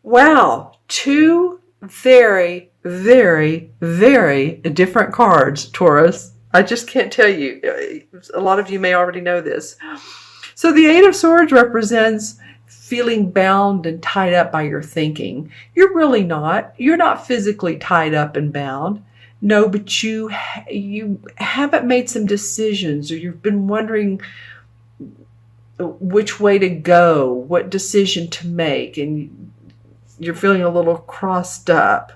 Wow, two very, very, very different cards, Taurus. I just can't tell you. A lot of you may already know this. So the Eight of Swords represents feeling bound and tied up by your thinking. You're really not. You're not physically tied up and bound. No, but you haven't made some decisions, or you've been wondering which way to go, what decision to make, and you're feeling a little crossed up.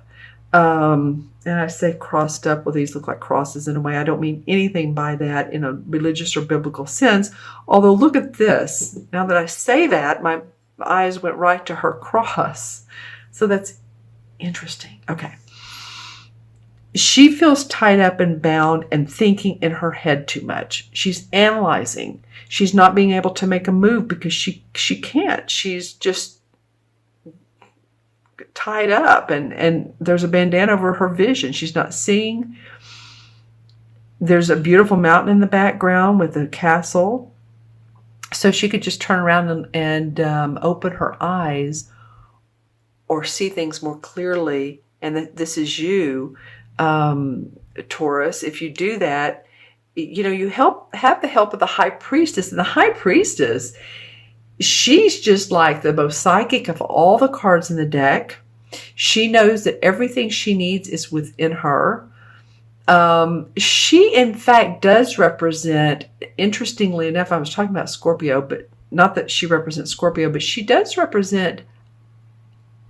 And I say crossed up, well, these look like crosses in a way. I don't mean anything by that in a religious or biblical sense. Although, look at this. Now that I say that, my eyes went right to her cross. So that's interesting. Okay. She feels tied up and bound and thinking in her head too much. She's analyzing. She's not being able to make a move because she can't. She's just tied up, and there's a bandana over her vision. She's not seeing. There's a beautiful mountain in the background with a castle. So she could just turn around and open her eyes or see things more clearly. And this is you, Taurus. If you do that, you know, you have the help of the High Priestess. And the High Priestess, she's just like the most psychic of all the cards in the deck. She knows that everything she needs is within her. She, in fact, does represent, interestingly enough, I was talking about Scorpio, but not that she represents Scorpio, but she does represent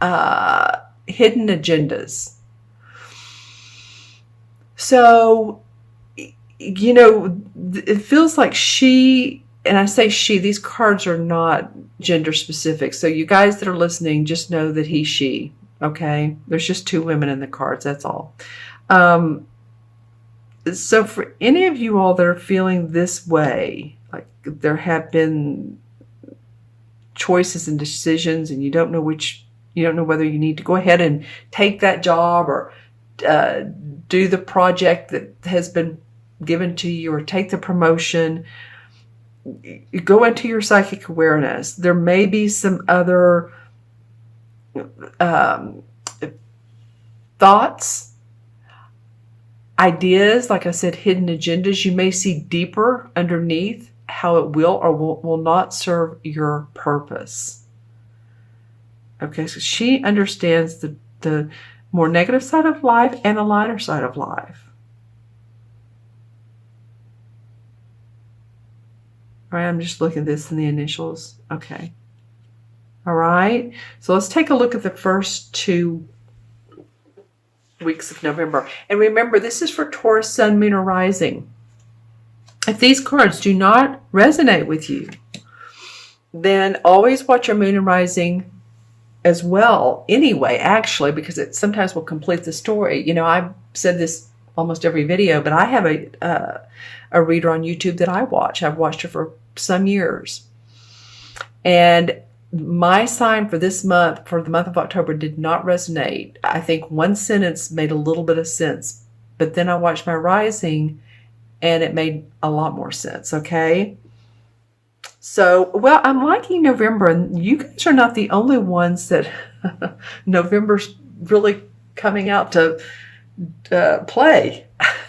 hidden agendas. So, you know, it feels like she, and I say she, these cards are not gender specific. So you guys that are listening, just know that he, she, okay? There's just two women in the cards, that's all. So for any of you all that are feeling this way, like there have been choices and decisions and you don't know whether you need to go ahead and take that job or do the project that has been given to you or take the promotion, you go into your psychic awareness. There may be some other thoughts, ideas, like I said, hidden agendas. You may see deeper underneath how it will or will not serve your purpose. Okay, so she understands the more negative side of life and the lighter side of life. All right, I'm just looking at this in the initials. Okay. All right, so let's take a look at the first 2 weeks of November. And remember, this is for Taurus, Sun, Moon, or Rising. If these cards do not resonate with you, then always watch your Moon and Rising as well anyway, actually, because it sometimes will complete the story. You know, I've said this almost every video, but I have a reader on YouTube that I watch. I've watched her for some years. And my sign for this month, for the month of October, did not resonate. I think one sentence made a little bit of sense, but then I watched my rising and it made a lot more sense, okay? So, well, I'm liking November, and you guys are not the only ones that November's really coming out to play,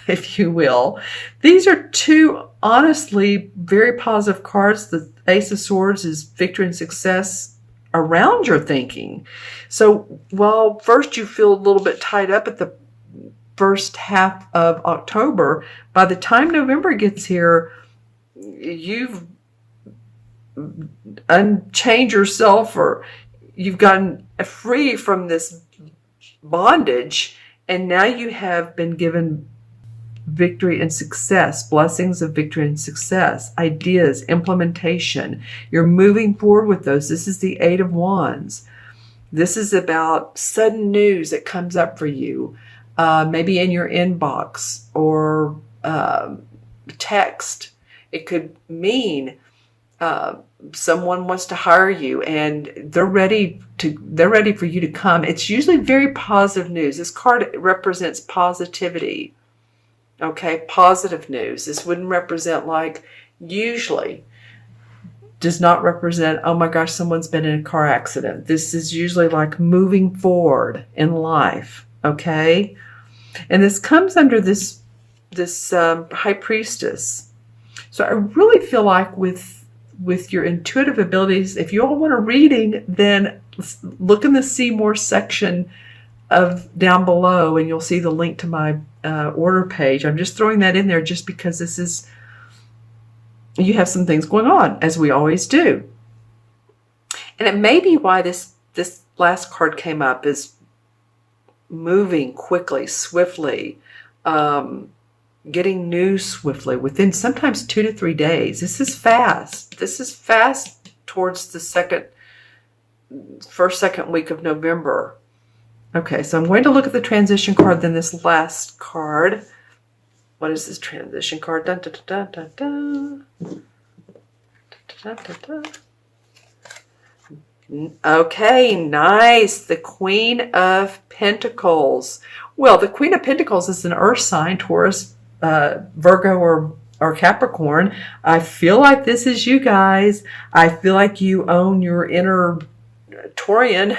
if you will. These are 2 honestly very positive cards. The Ace of Swords is victory and success around your thinking. So while first you feel a little bit tied up at the first half of October, by the time November gets here, you've unchained yourself, or you've gotten free from this bondage, and now you have been given victory and success, blessings of victory and success, ideas, implementation. You're moving forward with those. This is the 8 of Wands. This is about sudden news that comes up for you, maybe in your inbox or text. It could mean someone wants to hire you and they're ready for you to come. It's usually very positive news. This card represents positivity. Okay, positive news. This wouldn't represent, like, usually does not represent, oh my gosh, someone's been in a car accident. This is usually like moving forward in life, okay? And this comes under this high priestess. So I really feel like with your intuitive abilities, if you all want a reading, then look in the See More section of down below, and you'll see the link to my order page. I'm just throwing that in there just because this is, you have some things going on, as we always do. And it may be why this last card came up, is moving quickly, swiftly, getting news swiftly within sometimes 2 to 3 days. This is fast. This is fast towards the second week of November. Okay, so I'm going to look at the transition card, then this last card. What is this transition card? Dun, dun, dun, dun, dun, dun. Dun, dun, dun, dun. Okay, nice. The Queen of Pentacles. Well, the Queen of Pentacles is an earth sign, Taurus, Virgo, or Capricorn. I feel like this is you guys. I feel like you own your inner Taurian,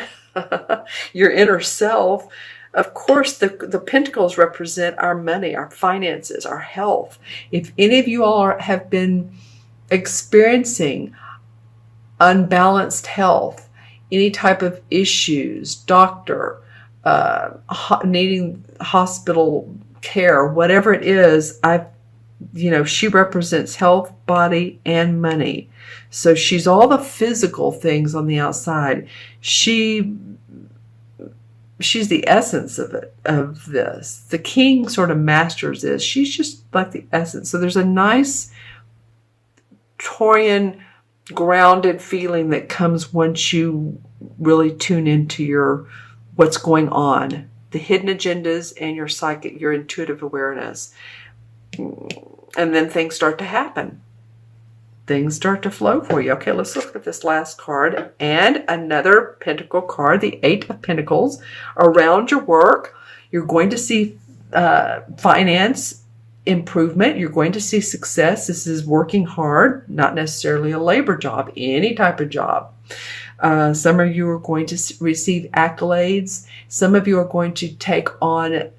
your inner self. Of course, the pentacles represent our money, our finances, our health. If any of you all have been experiencing unbalanced health, any type of issues, doctor, needing hospital care, whatever it is, she represents health, body, and money. So she's all the physical things on the outside. She's the essence of this. The king sort of masters this. She's just like the essence. So there's a nice Taurian grounded feeling that comes once you really tune into what's going on, the hidden agendas, and your psychic, your intuitive awareness. And then things start to happen. Things start to flow for you. Okay, let's look at this last card and another pentacle card, the Eight of Pentacles. Around your work, you're going to see finance improvement. You're going to see success. This is working hard, not necessarily a labor job, any type of job. Some of you are going to receive accolades. Some of you are going to take on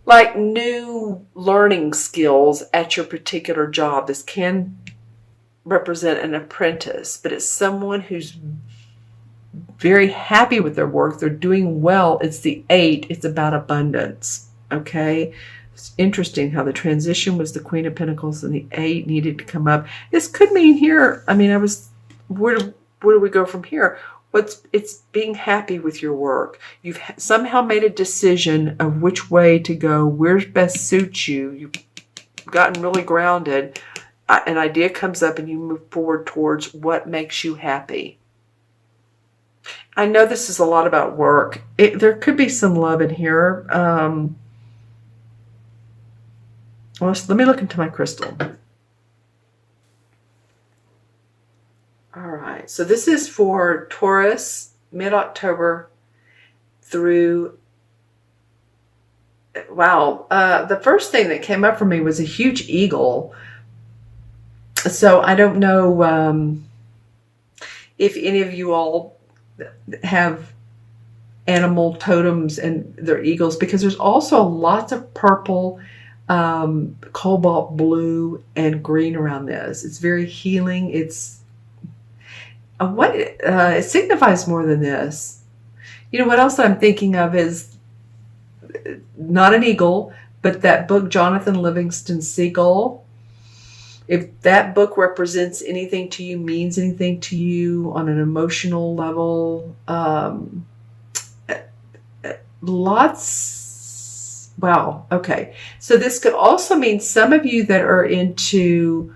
like new learning skills at your particular job. This can represent an apprentice, but it's someone who's very happy with their work. They're doing well. It's the 8. It's about abundance. Okay. It's interesting how the transition was the Queen of Pentacles and the 8 needed to come up. This could mean here, where do we go from here? It's being happy with your work. You've somehow made a decision of which way to go, where best suits you. You've gotten really grounded. An idea comes up and you move forward towards what makes you happy. I know this is a lot about work. There could be some love in here. Let me look into my crystal. All right, so this is for Taurus, mid-October through, wow, the first thing that came up for me was a huge eagle. So I don't know if any of you all have animal totems and they're eagles, because there's also lots of purple, cobalt blue, and green around this. It's very healing. It's it signifies more than this. You know what else I'm thinking of is not an eagle, but that book, Jonathan Livingston Seagull. If that book represents anything to you, means anything to you on an emotional level, wow, okay. So this could also mean some of you that are into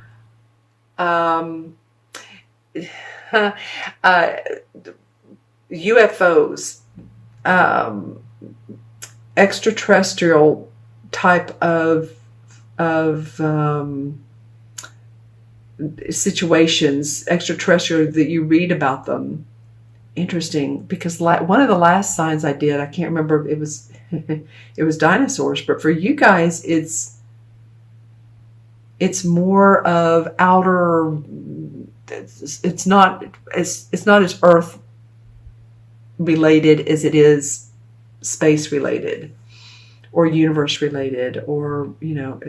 UFOs, extraterrestrial type of situations, extraterrestrial, that you read about them. Interesting, because one of the last signs I did, I can't remember, it was it was dinosaurs, but for you guys it's It's more of outer. It's not as earth related as it is space related or universe related, or, you know,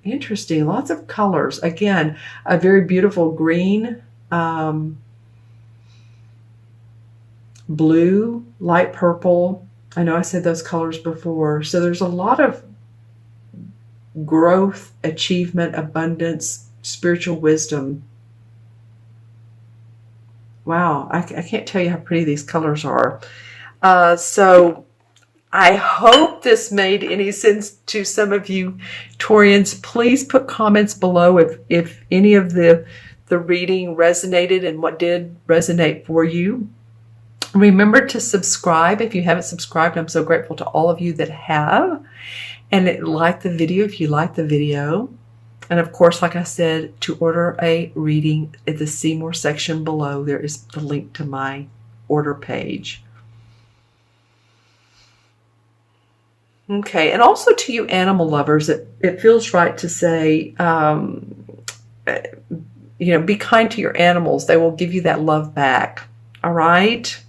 interesting. Lots of colors. Again, a very beautiful green, blue, light purple. I know I said those colors before. So there's a lot of growth, achievement, abundance, spiritual wisdom. Wow, I can't tell you how pretty these colors are. So I hope this made any sense to some of you Taurians. Please put comments below if any of the reading resonated and what did resonate for you. Remember to subscribe if you haven't subscribed. I'm so grateful to all of you that have. And like the video if you like the video. And of course, like I said, to order a reading at the See More section below, there is the link to my order page. Okay, and also to you animal lovers, it feels right to say, you know, be kind to your animals. They will give you that love back. All right?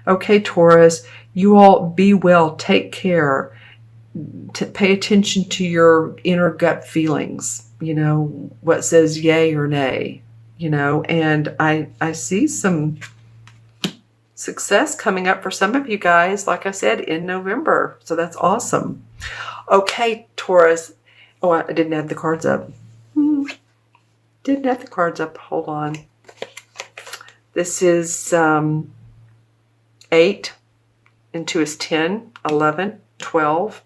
Okay, Taurus, you all be well. Take care. Pay attention to your inner gut feelings. You know, what says yay or nay, you know, and I see some success coming up for some of you guys, like I said, in November. So that's awesome. Okay, Taurus. Oh, I didn't have the cards up. Didn't have the cards up. Hold on. This is 8 and 2 is 10, 11, 12.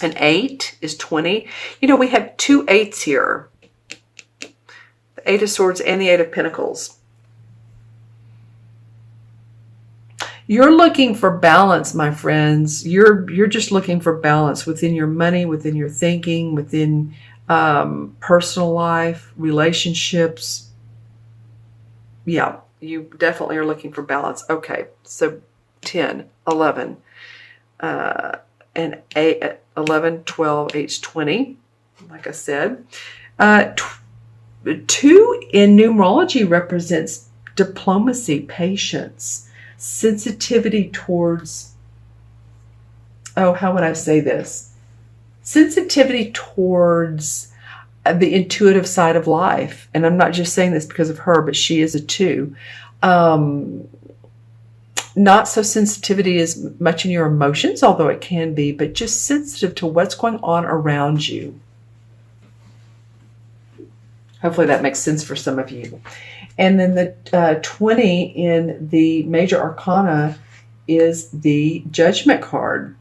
And 8 is 20. You know, we have 2 8s here. The 8 of Swords and the 8 of Pentacles. You're looking for balance, my friends. You're just looking for balance within your money, within your thinking, within personal life, relationships. Yeah, you definitely are looking for balance. Okay, so 10, 11, and 8, 11, 12, 8, 20, like I said. 2 in numerology represents diplomacy, patience, sensitivity towards, oh, how would I say this? Sensitivity towards the intuitive side of life. And I'm not just saying this because of her, but she is a 2. Not so sensitivity as much in your emotions, although it can be, but just sensitive to what's going on around you. Hopefully that makes sense for some of you. And then the 20 in the major arcana is the Judgment card.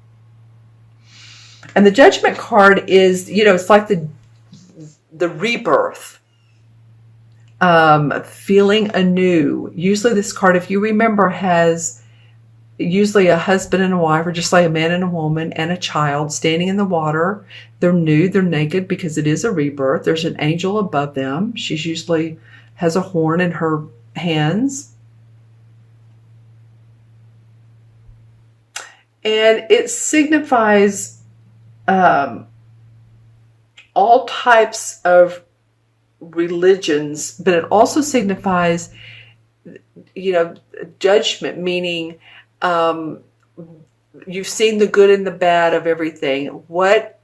And the Judgment card is, you know, it's like the rebirth. Feeling anew. Usually this card, if you remember, has usually a husband and a wife, or just like a man and a woman and a child standing in the water. They're nude, they're naked because it is a rebirth. There's an angel above them. She usually has a horn in her hands. And it signifies all types of religions, but it also signifies, you know, judgment, meaning you've seen the good and the bad of everything. What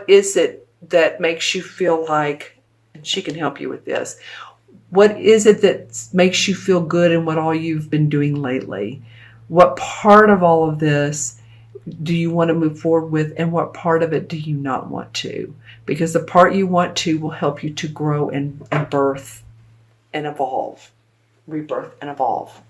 is it that makes you feel like, and she can help you with this, what is it that makes you feel good in what all you've been doing lately? What part of all of this do you want to move forward with, and what part of it do you not want to? Because the part you want to will help you to grow and birth and evolve, rebirth and evolve.